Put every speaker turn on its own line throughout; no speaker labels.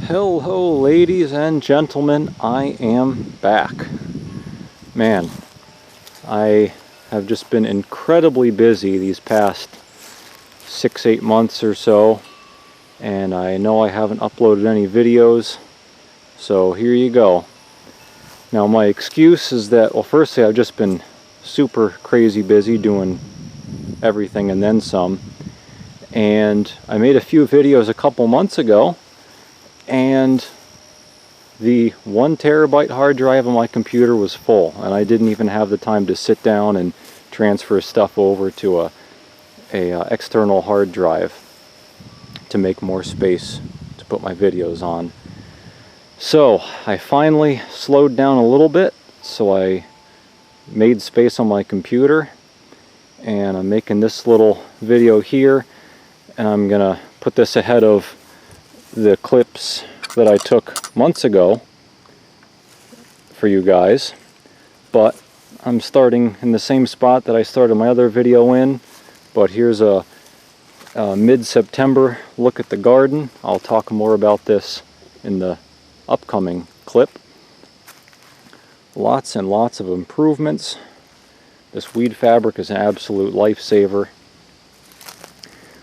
Hello ladies and gentlemen, I am back. Man, I have just been incredibly busy these past 6-8 months or so, and I know I haven't uploaded any videos, so here you go. Now my excuse is that, well, firstly I've just been super crazy busy doing everything and then some, and I made a few videos a couple months ago, and the 1 terabyte hard drive on my computer was full, and I didn't even have the time to sit down and transfer stuff over to a external hard drive to make more space to put my videos on. So I finally slowed down a little bit, so I made space on my computer, and I'm making this little video here, and I'm gonna put this ahead of the clips that I took months ago for you guys, but I'm starting in the same spot that I started my other video in. But here's a mid-September look at the garden. I'll talk more about this in the upcoming clip. Lots and lots of improvements. This weed fabric is an absolute lifesaver.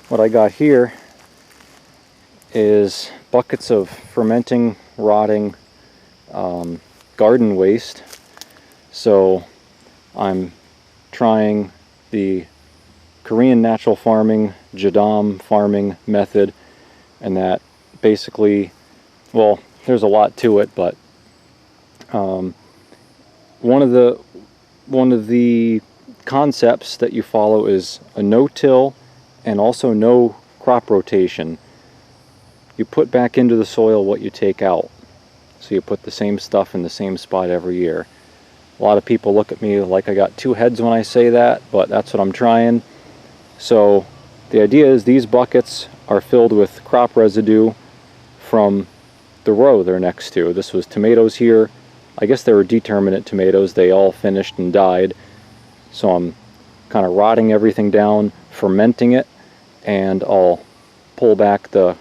What I got here is buckets of fermenting, rotting garden waste. So I'm trying the Korean natural farming, jadam farming method, and that basically, well, there's a lot to it, but one of the concepts that you follow is a no-till and also no crop rotation. You put back into the soil what you take out. So you put the same stuff in the same spot every year. A lot of people look at me like I got two heads when I say that, but that's what I'm trying. So the idea is these buckets are filled with crop residue from the row they're next to. This was tomatoes here. I guess they were determinate tomatoes. They all finished and died. So I'm kind of rotting everything down, fermenting it, and I'll pull back the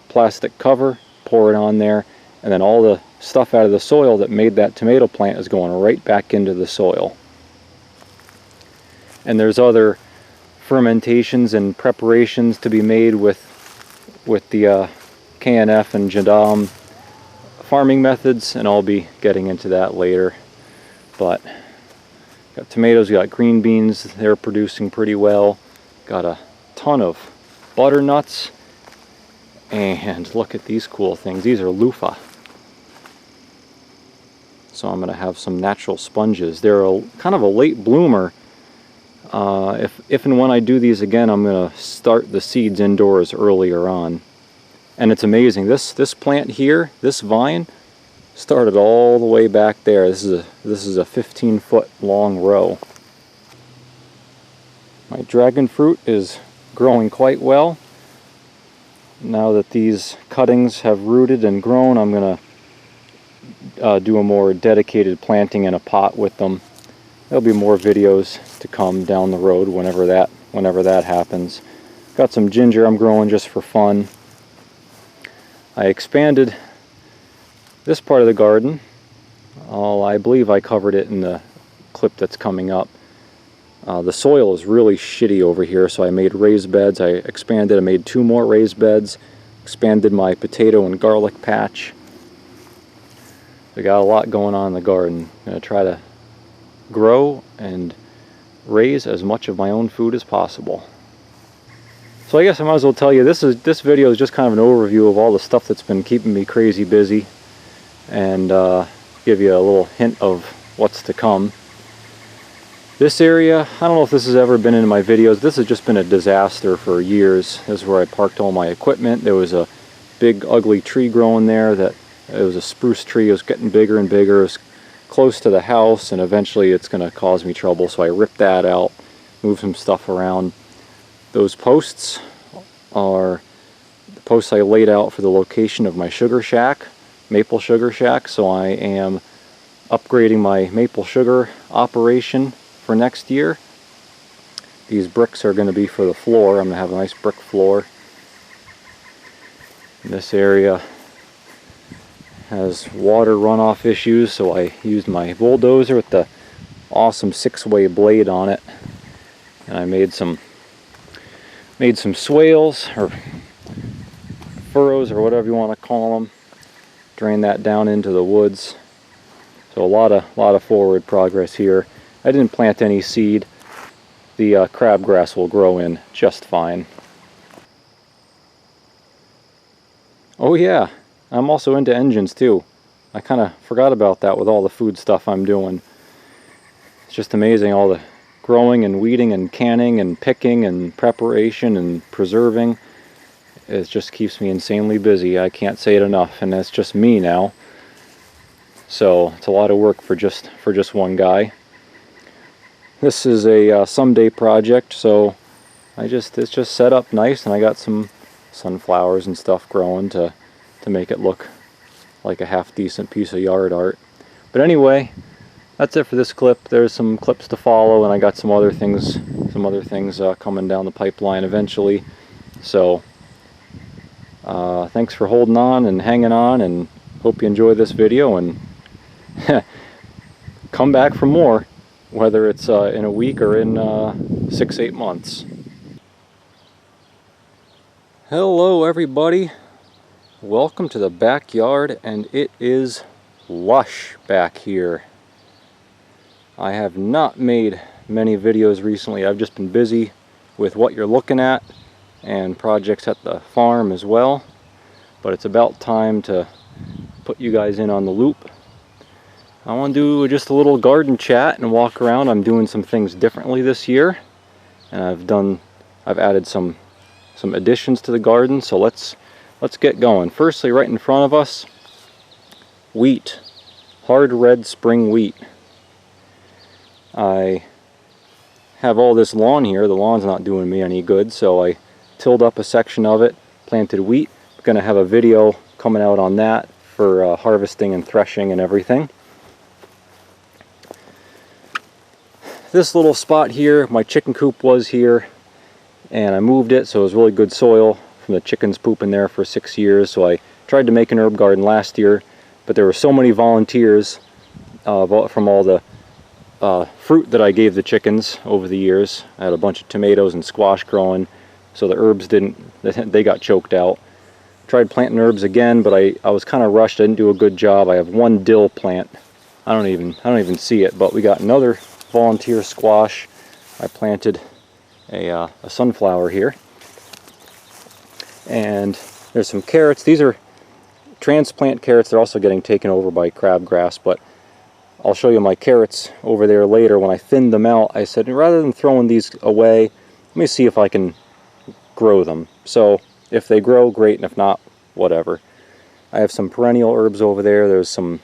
plastic cover, pour it on there, and then all the stuff out of the soil that made that tomato plant is going right back into the soil. And there's other fermentations and preparations to be made with the KNF and jadam farming methods, and I'll be getting into that later. But got tomatoes, got green beans, they're producing pretty well. Got a ton of butternuts. And look at these cool things. These are loofah. So I'm going to have some natural sponges. They're kind of a late bloomer. If and when I do these again, I'm going to start the seeds indoors earlier on. And it's amazing. This plant here, this vine, started all the way back there. This is a 15-foot long row. My dragon fruit is growing quite well. Now that these cuttings have rooted and grown, I'm going to do a more dedicated planting in a pot with them. There'll be more videos to come down the road whenever that happens. Got some ginger I'm growing just for fun. I expanded this part of the garden. I believe I covered it in the clip that's coming up. The soil is really shitty over here, so I made raised beds. I expanded, I made 2 more raised beds, expanded my potato and garlic patch. We got a lot going on in the garden. I'm going to try to grow and raise as much of my own food as possible. So I guess I might as well tell you, this video is just kind of an overview of all the stuff that's been keeping me crazy busy, and give you a little hint of what's to come. This area, I don't know if this has ever been in my videos. This has just been a disaster for years. This is where I parked all my equipment. There was a big ugly tree growing there. It was a spruce tree. It was getting bigger and bigger. It was close to the house, and eventually it's going to cause me trouble. So I ripped that out, moved some stuff around. Those posts are the posts I laid out for the location of my sugar shack, maple sugar shack. So I am upgrading my maple sugar operation for next year. These bricks are going to be for the floor. I'm going to have a nice brick floor. In this area, has water runoff issues, so I used my bulldozer with the awesome 6-way blade on it, and I made some swales or furrows or whatever you want to call them. Drain that down into the woods. So a lot of forward progress here. I didn't plant any seed. The crabgrass will grow in just fine. Oh yeah, I'm also into engines too. I kind of forgot about that with all the food stuff I'm doing. It's just amazing, all the growing and weeding and canning and picking and preparation and preserving. It just keeps me insanely busy. I can't say it enough, and that's just me now. So it's a lot of work for just one guy. This is a someday project, so it's just set up nice, and I got some sunflowers and stuff growing to make it look like a half decent piece of yard art. But anyway, that's it for this clip. There's some clips to follow, and I got some other things coming down the pipeline eventually. So thanks for holding on and hanging on, and hope you enjoy this video, and come back for more, whether it's in a week or in 6-8 months. Hello everybody, welcome to the backyard, and it is lush back here. I have not made many videos recently. I've just been busy with what you're looking at and projects at the farm as well, but it's about time to put you guys in on the loop. I want to do just a little garden chat and walk around. I'm doing some things differently this year, and I've added some additions to the garden, so let's get going. Firstly, right in front of us, wheat, hard red spring wheat. I have all this lawn here. The lawn's not doing me any good, so I tilled up a section of it, planted wheat. I'm going to have a video coming out on that for harvesting and threshing and everything. This little spot here, my chicken coop was here, and I moved it, so it was really good soil from the chickens pooping there for 6 years. So I tried to make an herb garden last year, but there were so many volunteers from all the fruit that I gave the chickens over the years. I had a bunch of tomatoes and squash growing, so the herbs they got choked out. Tried planting herbs again, but I was kind of rushed. I didn't do a good job. I have one dill plant. I don't even see it, but we got another volunteer squash. I planted a sunflower here, and there's some carrots. These are transplant carrots. They're also getting taken over by crabgrass, but I'll show you my carrots over there later. When I thinned them out, I said, rather than throwing these away, let me see if I can grow them. So if they grow, great, and if not, whatever. I have some perennial herbs over there. There's some,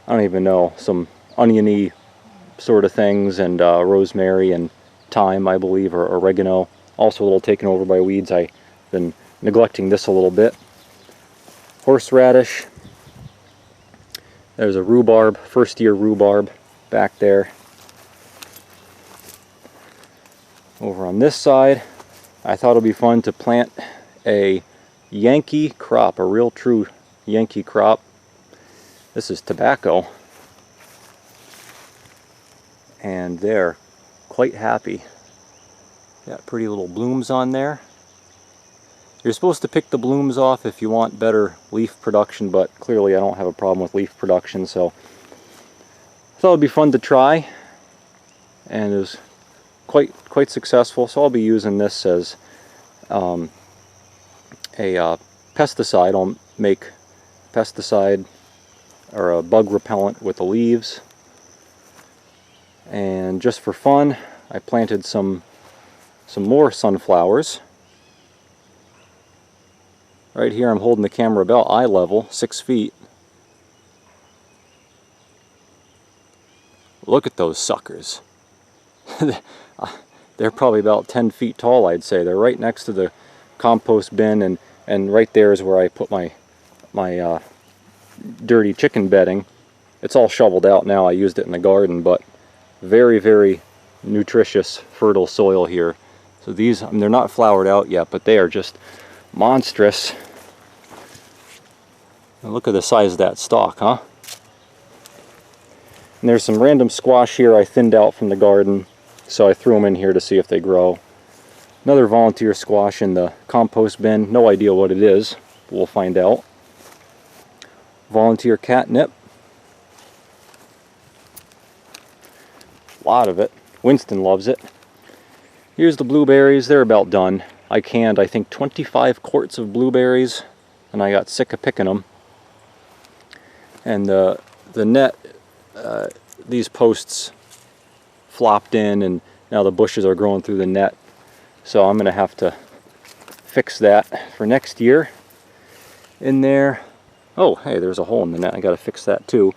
I don't even know, some oniony sort of things, and rosemary and thyme, I believe, or oregano. Also a little taken over by weeds. I've been neglecting this a little bit. Horseradish. There's a rhubarb, first year rhubarb back there. Over on this side, I thought it'd be fun to plant a Yankee crop, a real true Yankee crop. This is tobacco, and they're quite happy. Got pretty little blooms on there. You're supposed to pick the blooms off if you want better leaf production, but clearly I don't have a problem with leaf production, so I thought it'd be fun to try, and it was quite successful. So I'll be using this as a pesticide. I'll make pesticide or a bug repellent with the leaves. And just for fun, I planted some more sunflowers. Right here I'm holding the camera about eye level, 6 feet. Look at those suckers. They're probably about 10 feet tall, I'd say. They're right next to the compost bin, and right there is where I put my dirty chicken bedding. It's all shoveled out now. I used it in the garden, but very, very nutritious, fertile soil here. So these, they're not flowered out yet, but they are just monstrous. And look at the size of that stalk, huh? And there's some random squash here I thinned out from the garden, so I threw them in here to see if they grow. Another volunteer squash in the compost bin. No idea what it is. We'll find out. Volunteer catnip. A lot of it. Winston loves it. Here's the blueberries. They're about done. I canned, I think, 25 quarts of blueberries, and I got sick of picking them. And the net, these posts flopped in, and now the bushes are growing through the net. So I'm going to have to fix that for next year. In there, oh hey, there's a hole in the net. I got to fix that too.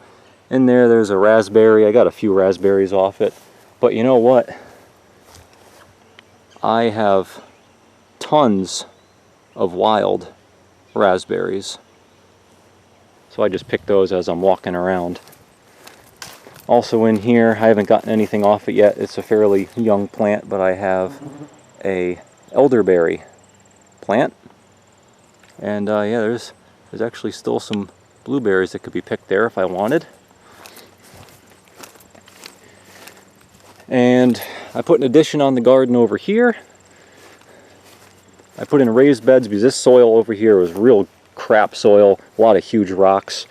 In there, there's a raspberry. I got a few raspberries off it. But you know what? I have tons of wild raspberries. So I just pick those as I'm walking around. Also in here, I haven't gotten anything off it yet. It's a fairly young plant, but I have a elderberry plant. And yeah, there's actually still some blueberries that could be picked there if I wanted. And I put an addition on the garden over here. I put in raised beds because this soil over here was real crap soil, a lot of huge rocks.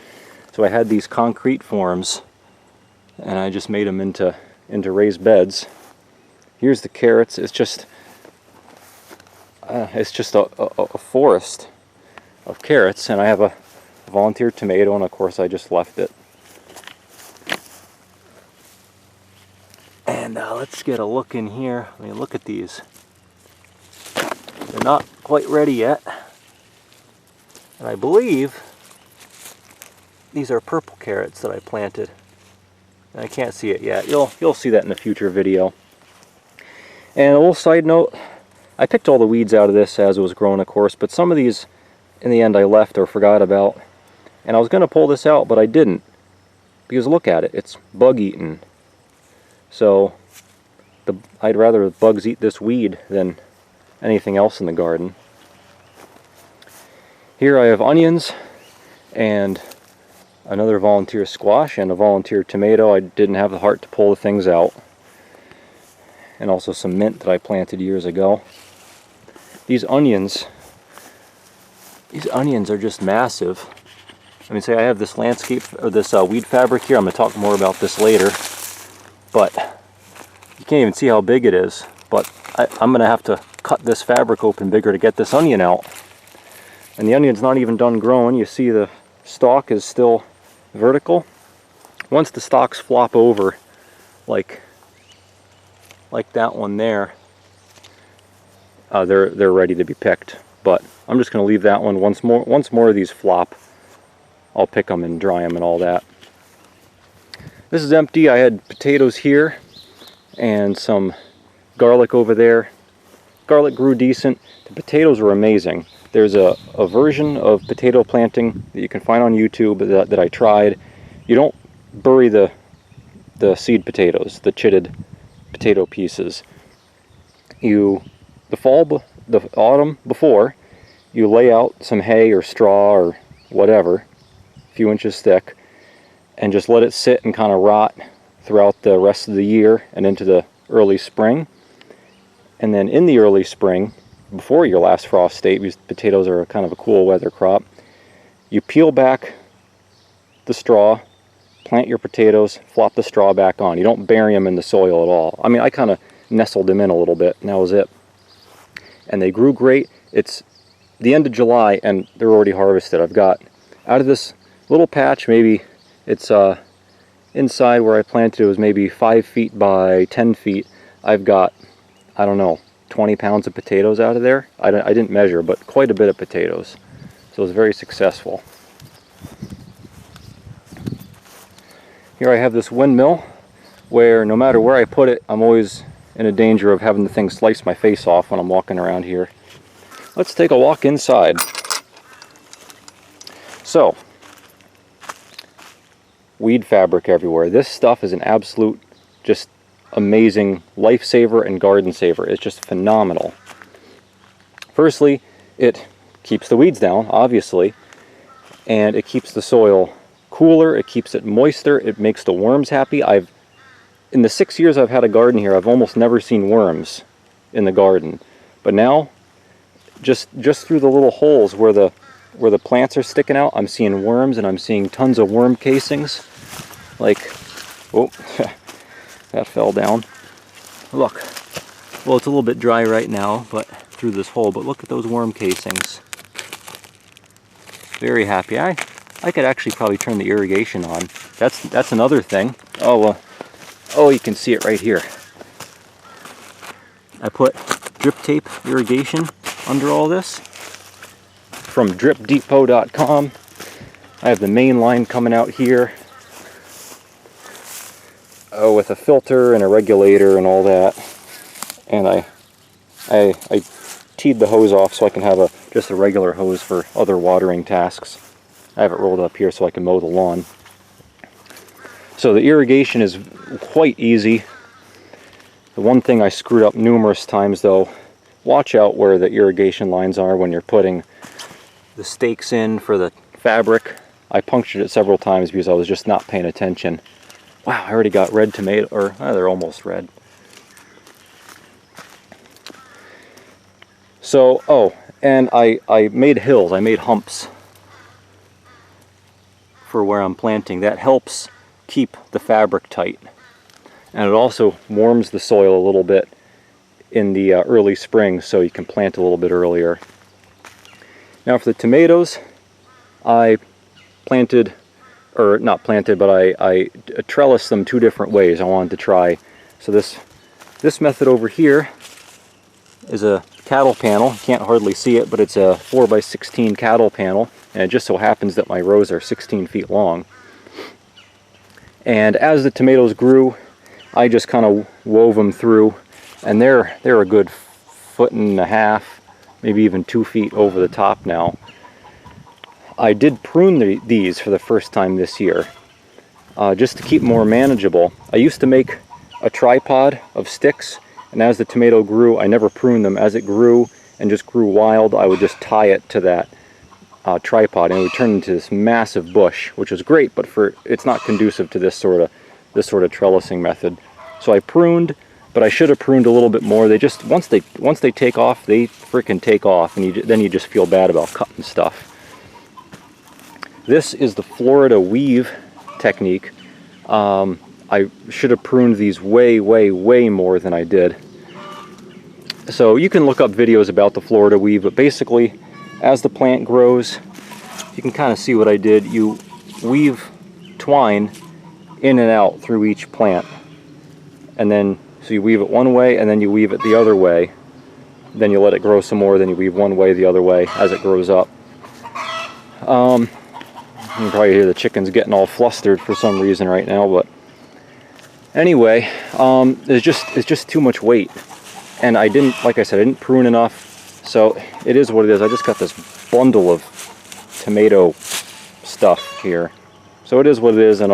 So I had these concrete forms, and I just made them into raised beds. Here's the carrots. It's just a forest of carrots, and I have a volunteer tomato, and of course I just left it. And let's get a look in here. I mean, look at these. They're not quite ready yet. And I believe these are purple carrots that I planted. And I can't see it yet. You'll see that in a future video. And a little side note, I picked all the weeds out of this as it was growing, of course, but some of these in the end I left or forgot about. And I was going to pull this out, but I didn't. Because look at it, it's bug eaten. So I'd rather bugs eat this weed than anything else in the garden. Here I have onions and another volunteer squash and a volunteer tomato. I didn't have the heart to pull the things out. And also some mint that I planted years ago. These onions are just massive. I mean, say I have this landscape, or this weed fabric here. I'm going to talk more about this later. But you can't even see how big it is. But I'm going to have to cut this fabric open bigger to get this onion out. And the onion's not even done growing. You see the stalk is still vertical. Once the stalks flop over, like that one there, they're ready to be picked. But I'm just going to leave that one. Once more of these flop, I'll pick them and dry them and all that. This is empty. I had potatoes here and some garlic over there. Garlic grew decent. The potatoes were amazing. There's a version of potato planting that you can find on YouTube that I tried. You don't bury the seed potatoes, the chitted potato pieces. The autumn before, you lay out some hay or straw or whatever, a few inches thick, and just let it sit and kind of rot throughout the rest of the year and into the early spring. And then in the early spring, before your last frost date, because potatoes are kind of a cool weather crop, you peel back the straw, plant your potatoes, flop the straw back on. You don't bury them in the soil at all. I mean, I kind of nestled them in a little bit, and that was it. And they grew great. It's the end of July, and they're already harvested. I've got, out of this little patch, maybe it's inside where I planted it was maybe 5 feet by 10 feet. I've got, I don't know, 20 pounds of potatoes out of there. I didn't measure, but quite a bit of potatoes. So it was very successful. Here I have this windmill where no matter where I put it, I'm always in a danger of having the thing slice my face off when I'm walking around here. Let's take a walk inside. So, weed fabric everywhere. This stuff is an absolute, just amazing lifesaver and garden saver. It's just phenomenal. Firstly, it keeps the weeds down, obviously. and it keeps the soil cooler, it keeps it moister, it makes the worms happy. In the 6 years I've had a garden here, I've almost never seen worms in the garden. But now, just through the little holes where the plants are sticking out, I'm seeing worms, and I'm seeing tons of worm casings. Like, oh, that fell down. Look, well, it's a little bit dry right now, but through this hole, but look at those worm casings. Very happy. I could actually probably turn the irrigation on. That's another thing. Oh, you can see it right here. I put drip tape irrigation under all this from dripdepot.com. I have the main line coming out here. Oh, with a filter and a regulator and all that. And I teed the hose off so I can have just a regular hose for other watering tasks. I have it rolled up here so I can mow the lawn. So the irrigation is quite easy. The one thing I screwed up numerous times though, watch out where the irrigation lines are when you're putting the stakes in for the fabric. I punctured it several times because I was just not paying attention. Wow, I already got red tomato, or they're almost red. So, oh, and I made hills, I made humps for where I'm planting. That helps keep the fabric tight. And it also warms the soil a little bit in the early spring, so you can plant a little bit earlier. Now for the tomatoes, I planted, or not planted, but I trellised them two different ways I wanted to try. So this method over here is a cattle panel. You can't hardly see it, but it's a 4x16 cattle panel, and it just so happens that my rows are 16 feet long. And as the tomatoes grew, I just kind of wove them through, and they're a good 1.5 feet, maybe even 2 feet over the top now. I did prune these for the first time this year, just to keep more manageable. I used to make a tripod of sticks, and as the tomato grew, I never pruned them. As it grew and just grew wild, I would just tie it to that tripod, and it would turn into this massive bush, which was great, but it's not conducive to this sort of trellising method. So I pruned, but I should have pruned a little bit more. They just once they take off, they freaking take off, and then you just feel bad about cutting stuff. This is the Florida weave technique. I should have pruned these way more than I did. So you can look up videos about the Florida weave, but basically, as the plant grows, you can kind of see what I did. You weave twine in and out through each plant, and then so you weave it one way and then you weave it the other way, then you let it grow some more, then you weave one way the other way as it grows up. You can probably hear the chickens getting all flustered for some reason right now, but anyway, it's just too much weight, and I didn't, like I said, I didn't prune enough, so it is what it is. I just got this bundle of tomato stuff here, so it is what it is, and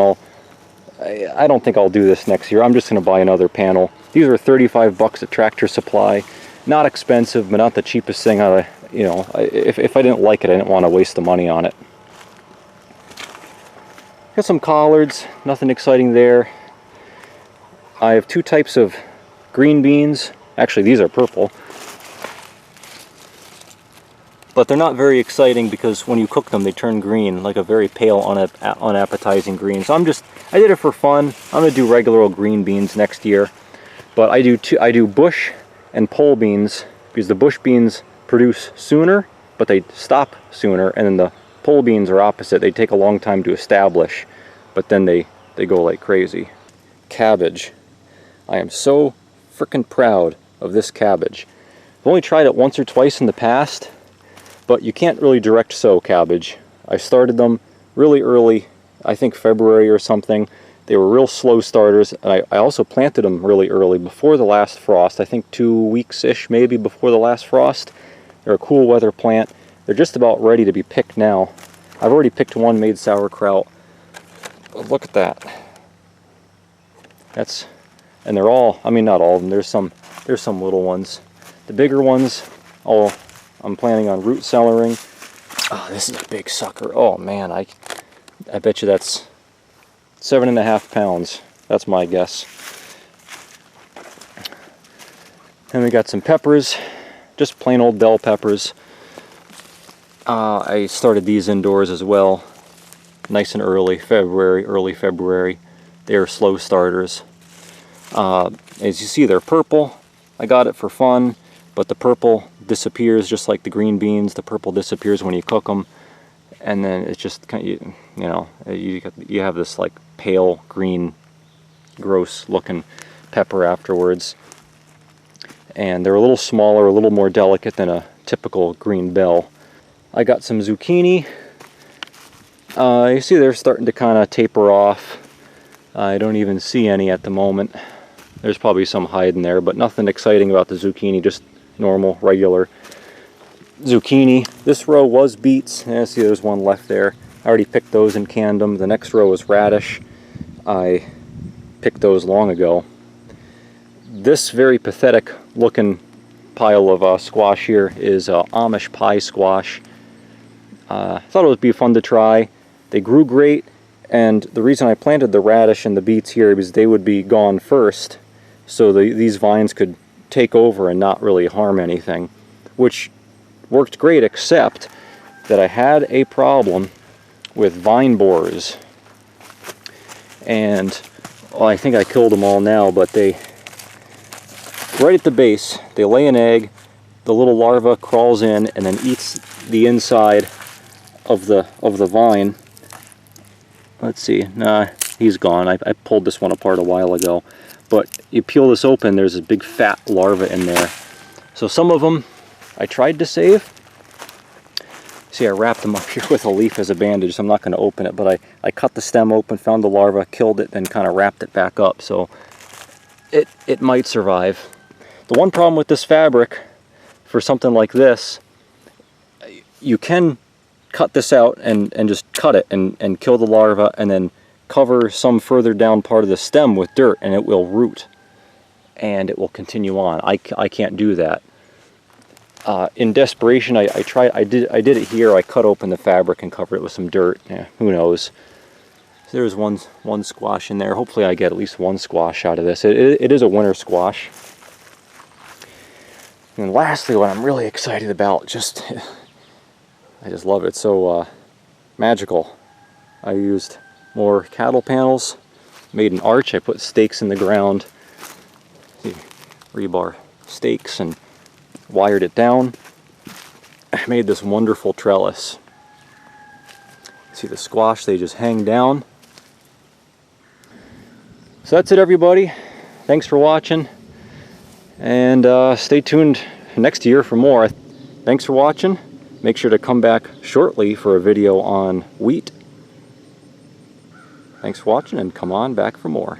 I don't think I'll do this next year. I'm just going to buy another panel. These were 35 bucks at Tractor Supply. Not expensive, but not the cheapest thing. If I didn't like it, I didn't want to waste the money on it. Got some collards, nothing exciting there. I have two types of green beans. Actually, these are purple. But they're not very exciting because when you cook them, they turn green, like a very pale, unappetizing green. So I did it for fun. I'm gonna do regular old green beans next year. But I do bush and pole beans, because the bush beans produce sooner, but they stop sooner, and then the pole beans are opposite. They take a long time to establish, but then they go like crazy. Cabbage. I am so freaking proud of this cabbage. I've only tried it once or twice in the past, but you can't really direct sow cabbage. I started them really early, I think February or something. They were real slow starters, and I also planted them really early, before the last frost. I think 2 weeks-ish maybe before the last frost. They're a cool weather plant. They're just about ready to be picked now. I've already picked one, made sauerkraut. Look at that. And they're all, I mean not all of them, there's some little ones. The bigger ones, I'm planning on root cellaring. Oh, this is a big sucker. Oh man, I bet you that's 7.5 pounds. That's my guess. And we got some peppers, just plain old bell peppers. I started these indoors as well, nice and early February. They are slow starters. As you see, they're purple. I got it for fun, but the purple disappears just like the green beans. The purple disappears when you cook them, and then it's just kind of, you have this like pale green, gross looking pepper afterwards. And they're a little smaller, a little more delicate than a typical green bell. I got some zucchini. You see they're starting to kind of taper off. I don't even see any at the moment. There's probably some hiding there, but nothing exciting about the zucchini, just normal, regular zucchini. This row was beets. Yeah, see there's one left there. I already picked those and canned them. The next row is radish. I picked those long ago. This very pathetic looking pile of squash here is Amish pie squash. I thought it would be fun to try. They grew great, and the reason I planted the radish and the beets here is they would be gone first, so these vines could take over and not really harm anything, which worked great, except that I had a problem with vine borers. And well, I think I killed them all now, but right at the base, they lay an egg, the little larva crawls in and then eats the inside of the vine. Let's see, nah, he's gone. I pulled this one apart a while ago. But you peel this open, there's a big fat larva in there. So some of them I tried to save. See, I wrapped them up here with a leaf as a bandage, so I'm not going to open it, but I cut the stem open, found the larva, killed it, then kind of wrapped it back up, so it might survive. The one problem with this fabric, for something like this, you can cut this out and just cut it and kill the larva and then cover some further down part of the stem with dirt, and it will root and it will continue on. I can't do that. In desperation, I did it here. I cut open the fabric and covered it with some dirt. Yeah, who knows? So there's one squash in there. Hopefully I get at least one squash out of this. It is a winter squash. And lastly, what I'm really excited about, I just love it. It's so magical. I used more cattle panels, made an arch. I put stakes in the ground, rebar stakes, and wired it down. I made this wonderful trellis. See the squash, they just hang down. So that's it, everybody. Thanks for watching, and stay tuned next year for more. Thanks for watching. Make sure to come back shortly for a video on wheat. Thanks for watching, and come on back for more.